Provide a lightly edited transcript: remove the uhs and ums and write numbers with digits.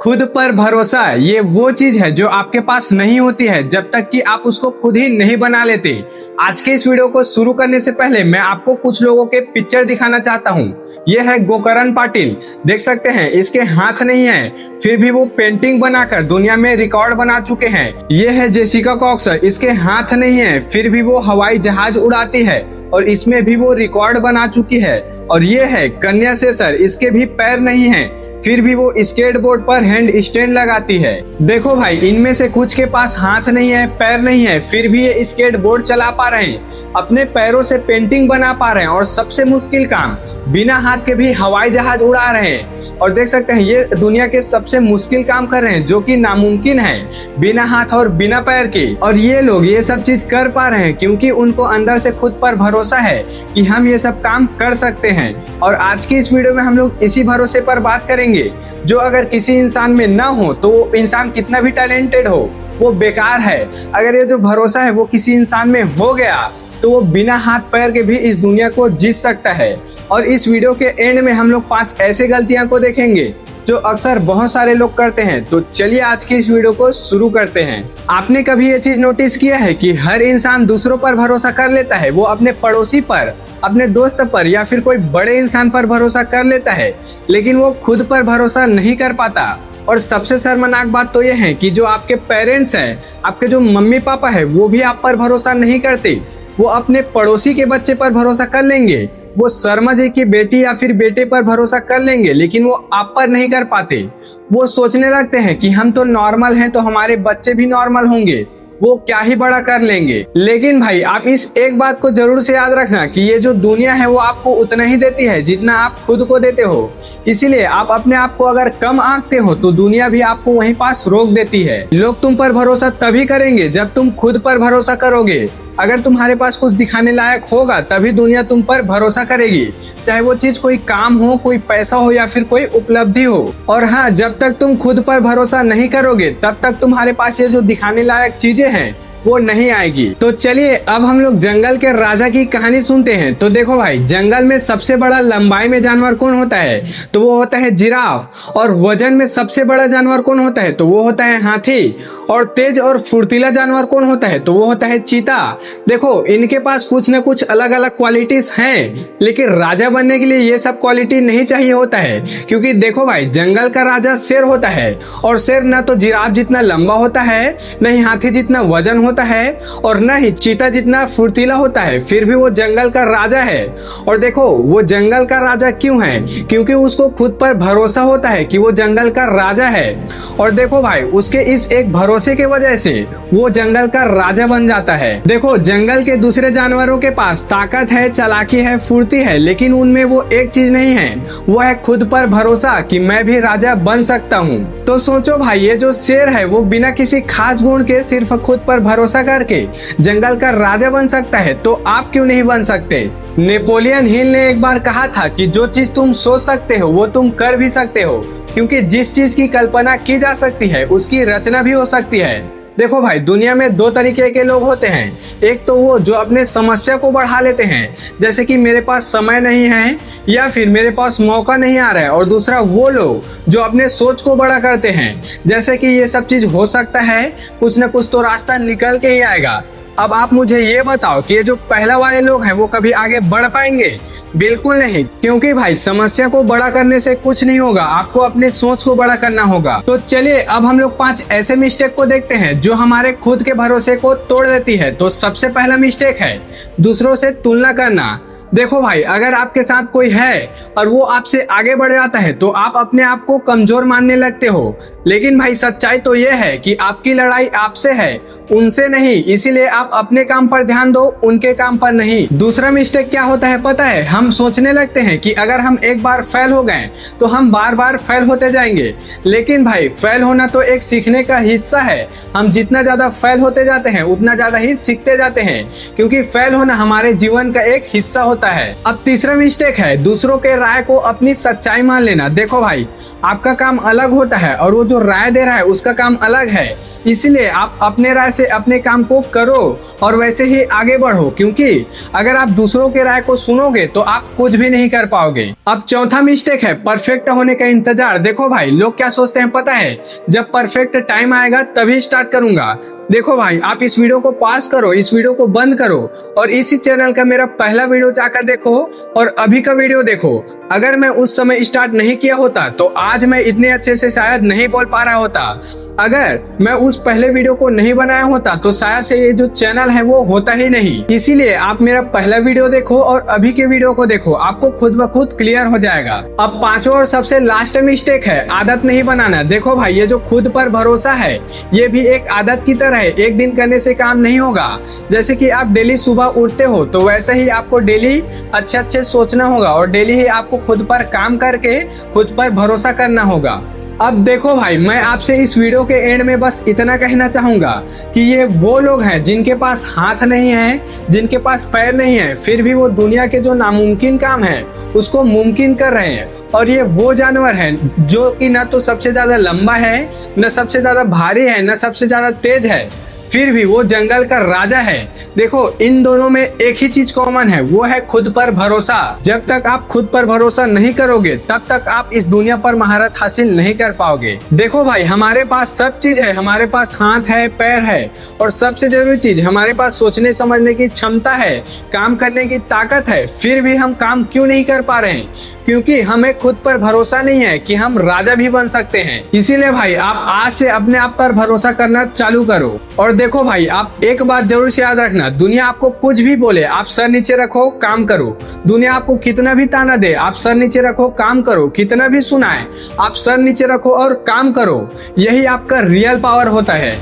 खुद पर भरोसा ये वो चीज है जो आपके पास नहीं होती है जब तक कि आप उसको खुद ही नहीं बना लेते। आज के इस वीडियो को शुरू करने से पहले मैं आपको कुछ लोगों के पिक्चर दिखाना चाहता हूँ। ये है गोकरण पाटिल, देख सकते हैं इसके हाथ नहीं है फिर भी वो पेंटिंग बनाकर दुनिया में रिकॉर्ड बना चुके हैं। ये है जेसिका कॉक्स, इसके हाथ नहीं है फिर भी वो हवाई जहाज उड़ाती है और इसमें भी वो रिकॉर्ड बना चुकी है। और ये है कन्या सेसर, इसके भी पैर नहीं है फिर भी वो स्केटबोर्ड पर हैंड स्टैंड लगाती है। देखो भाई, इनमें से कुछ के पास हाथ नहीं है पैर नहीं है फिर भी ये स्केटबोर्ड चला पा रहे हैं, अपने पैरों से पेंटिंग बना पा रहे हैं और सबसे मुश्किल काम बिना हाथ के भी हवाई जहाज उड़ा रहे हैं। और देख सकते हैं ये दुनिया के सबसे मुश्किल काम कर रहे हैं जो कि नामुमकिन है बिना हाथ और बिना पैर के। और ये लोग ये सब चीज कर पा रहे हैं क्योंकि उनको अंदर से खुद पर भरोसा है कि हम ये सब काम कर सकते हैं। और आज की इस वीडियो में हम लोग इसी भरोसे पर बात करेंगे जो अगर किसी इंसान में ना हो तो वो इंसान कितना भी टैलेंटेड हो वो बेकार है। अगर ये जो भरोसा है वो किसी इंसान में हो गया तो वो बिना हाथ पैर के भी इस दुनिया को जीत सकता है। और इस वीडियो के एंड में हम लोग 5 ऐसे गलतियां को देखेंगे जो अक्सर बहुत सारे लोग करते हैं। तो चलिए आज की इस वीडियो को शुरू करते हैं। आपने कभी ये चीज नोटिस किया है कि हर इंसान दूसरों पर भरोसा कर लेता है, वो अपने पड़ोसी पर, अपने दोस्त पर या फिर कोई बड़े इंसान पर भरोसा कर लेता है लेकिन वो खुद पर भरोसा नहीं कर पाता। और सबसे शर्मनाक बात तो ये है कि जो आपके पेरेंट्स हैं, आपके जो मम्मी पापा है वो भी आप पर भरोसा नहीं करते, वो अपने पड़ोसी के बच्चे पर भरोसा कर लेंगे, वो शर्मा जी की बेटी या फिर बेटे पर भरोसा कर लेंगे लेकिन वो आप पर नहीं कर पाते। वो सोचने लगते हैं कि हम तो नॉर्मल हैं तो हमारे बच्चे भी नॉर्मल होंगे, वो क्या ही बड़ा कर लेंगे। लेकिन भाई आप इस एक बात को जरूर से याद रखना कि ये जो दुनिया है वो आपको उतना ही देती है जितना आप खुद को देते हो। इसीलिए आप अपने आप को अगर कम आंकते हो तो दुनिया भी आपको वहीं पास रोक देती है। लोग तुम पर भरोसा तभी करेंगे जब तुम खुद पर भरोसा करोगे। अगर तुम्हारे पास कुछ दिखाने लायक होगा तभी दुनिया तुम पर भरोसा करेगी, चाहे वो चीज कोई काम हो, कोई पैसा हो या फिर कोई उपलब्धि हो। और हाँ, जब तक तुम खुद पर भरोसा नहीं करोगे तब तक तुम्हारे पास ये जो दिखाने लायक चीजें हैं वो नहीं आएगी। तो चलिए अब हम लोग जंगल के राजा की कहानी सुनते हैं। तो देखो भाई, जंगल में सबसे बड़ा लंबाई में जानवर कौन होता है तो वो होता है जिराफ। और वजन में सबसे बड़ा जानवर कौन होता है तो वो होता है हाथी। और तेज और फुर्तीला जानवर कौन होता है तो वो होता है चीता। देखो इनके पास कुछ न कुछ अलग अलग क्वालिटीज हैं लेकिन राजा बनने के लिए ये सब क्वालिटी नहीं चाहिए होता है। क्योंकि देखो भाई, जंगल का राजा शेर होता है और शेर न तो जिराफ जितना लंबा होता है, न ही हाथी जितना वजन होता है और न ही चीता जितना फुर्तीला होता है, फिर भी वो जंगल का राजा है। और देखो वो जंगल का राजा क्यों है, क्योंकि उसको खुद पर भरोसा होता है कि वो जंगल का राजा है। और देखो भाई, उसके इस एक भरोसे के वजह से वो जंगल का राजा बन जाता है। देखो जंगल के दूसरे जानवरों के पास ताकत है, चालाकी है, फुर्ती है लेकिन उनमें वो एक चीज नहीं है, वो है खुद पर भरोसा कि मैं भी राजा बन सकता हूँ। तो सोचो भाई, ये जो शेर है वो बिना किसी खास गुण के सिर्फ खुद पर भरोसा करके जंगल का राजा बन सकता है, तो आप क्यों नहीं बन सकते। नेपोलियन हिल ने एक बार कहा था कि जो चीज तुम सोच सकते हो वो तुम कर भी सकते हो, क्योंकि जिस चीज की कल्पना की जा सकती है उसकी रचना भी हो सकती है। देखो भाई, दुनिया में 2 तरीके के लोग होते हैं। एक तो वो जो अपने समस्या को बढ़ा लेते हैं, जैसे कि मेरे पास समय नहीं है या फिर मेरे पास मौका नहीं आ रहा है। और दूसरा वो लोग जो अपने सोच को बड़ा करते हैं, जैसे कि ये सब चीज हो सकता है, कुछ न कुछ तो रास्ता निकल के ही आएगा। अब आप मुझे ये बताओ कि ये जो पहला वाले लोग हैं वो कभी आगे बढ़ पाएंगे? बिल्कुल नहीं, क्योंकि भाई समस्या को बड़ा करने से कुछ नहीं होगा, आपको अपने सोच को बड़ा करना होगा। तो चलिए अब हम लोग 5 ऐसे मिस्टेक को देखते हैं जो हमारे खुद के भरोसे को तोड़ देती है। तो सबसे पहला मिस्टेक है दूसरों से तुलना करना। देखो भाई, अगर आपके साथ कोई है और वो आपसे आगे बढ़ जाता है तो आप अपने आप को कमजोर मानने लगते हो, लेकिन भाई सच्चाई तो ये है कि आपकी लड़ाई आपसे है, उनसे नहीं। इसीलिए आप अपने काम पर ध्यान दो, उनके काम पर नहीं। दूसरा मिस्टेक क्या होता है पता है, हम सोचने लगते हैं कि अगर हम एक बार फेल हो गए तो हम बार बार फेल होते जाएंगे। लेकिन भाई फेल होना तो एक सीखने का हिस्सा है, हम जितना ज्यादा फेल होते जाते हैं उतना ज्यादा ही सीखते जाते हैं, क्योंकि फेल होना हमारे जीवन का एक हिस्सा होता है। अब तीसरा मिस्टेक है दूसरों के राय को अपनी सच्चाई मान लेना। देखो भाई, आपका काम अलग होता है और वो जो राय दे रहा है उसका काम अलग है, इसलिए आप अपने राय से अपने काम को करो और वैसे ही आगे बढ़ो, क्योंकि अगर आप दूसरों के राय को सुनोगे तो आप कुछ भी नहीं कर पाओगे। अब चौथा मिस्टेक है परफेक्ट होने का इंतजार। देखो भाई, लोग क्या सोचते हैं पता है, जब परफेक्ट टाइम आएगा तभी स्टार्ट करूंगा। देखो भाई, आप इस वीडियो को पॉज करो, इस वीडियो को बंद करो और इसी चैनल का मेरा पहला वीडियो जाकर देखो और अभी का वीडियो देखो। अगर मैं उस समय स्टार्ट नहीं किया होता तो आज मैं इतने अच्छे से शायद नहीं बोल पा रहा होता। अगर मैं उस पहले वीडियो को नहीं बनाया होता तो शायद से ये जो चैनल है वो होता ही नहीं। इसीलिए आप मेरा पहला वीडियो देखो और अभी के वीडियो को देखो, आपको खुद ब खुद क्लियर हो जाएगा। अब पांचवा और सबसे लास्ट मिस्टेक है आदत नहीं बनाना। देखो भाई, ये जो खुद पर भरोसा है ये भी एक आदत की तरह है, एक दिन करने से काम नहीं होगा। जैसे कि आप डेली सुबह उठते हो तो वैसे ही आपको डेली अच्छे अच्छे सोचना होगा और डेली ही आपको खुद पर काम करके खुद पर भरोसा करना होगा। अब देखो भाई, मैं आपसे इस वीडियो के एंड में बस इतना कहना चाहूंगा कि ये वो लोग हैं जिनके पास हाथ नहीं है, जिनके पास पैर नहीं है, फिर भी वो दुनिया के जो नामुमकिन काम है उसको मुमकिन कर रहे हैं। और ये वो जानवर हैं जो कि ना तो सबसे ज्यादा लंबा है, न सबसे ज्यादा भारी है, न सबसे ज्यादा तेज है, फिर भी वो जंगल का राजा है। देखो, इन दोनों में एक ही चीज कॉमन है, वो है खुद पर भरोसा। जब तक आप खुद पर भरोसा नहीं करोगे तब तक आप इस दुनिया पर महारत हासिल नहीं कर पाओगे। देखो भाई, हमारे पास सब चीज है, हमारे पास हाथ है, पैर है और सबसे जरूरी चीज हमारे पास सोचने समझने की क्षमता है, काम करने की ताकत है, फिर भी हम काम क्यों नहीं कर पा रहे हैं? क्योंकि हमें खुद पर भरोसा नहीं है कि हम राजा भी बन सकते हैं। इसीलिए भाई, आप आज से अपने आप पर भरोसा करना चालू करो। और देखो भाई, आप एक बात जरूर से याद रखना, दुनिया आपको कुछ भी बोले आप सर नीचे रखो, काम करो। दुनिया आपको कितना भी ताना दे आप सर नीचे रखो, काम करो। कितना भी सुनाए आप सर नीचे रखो और काम करो। यही आपका रियल पावर होता है।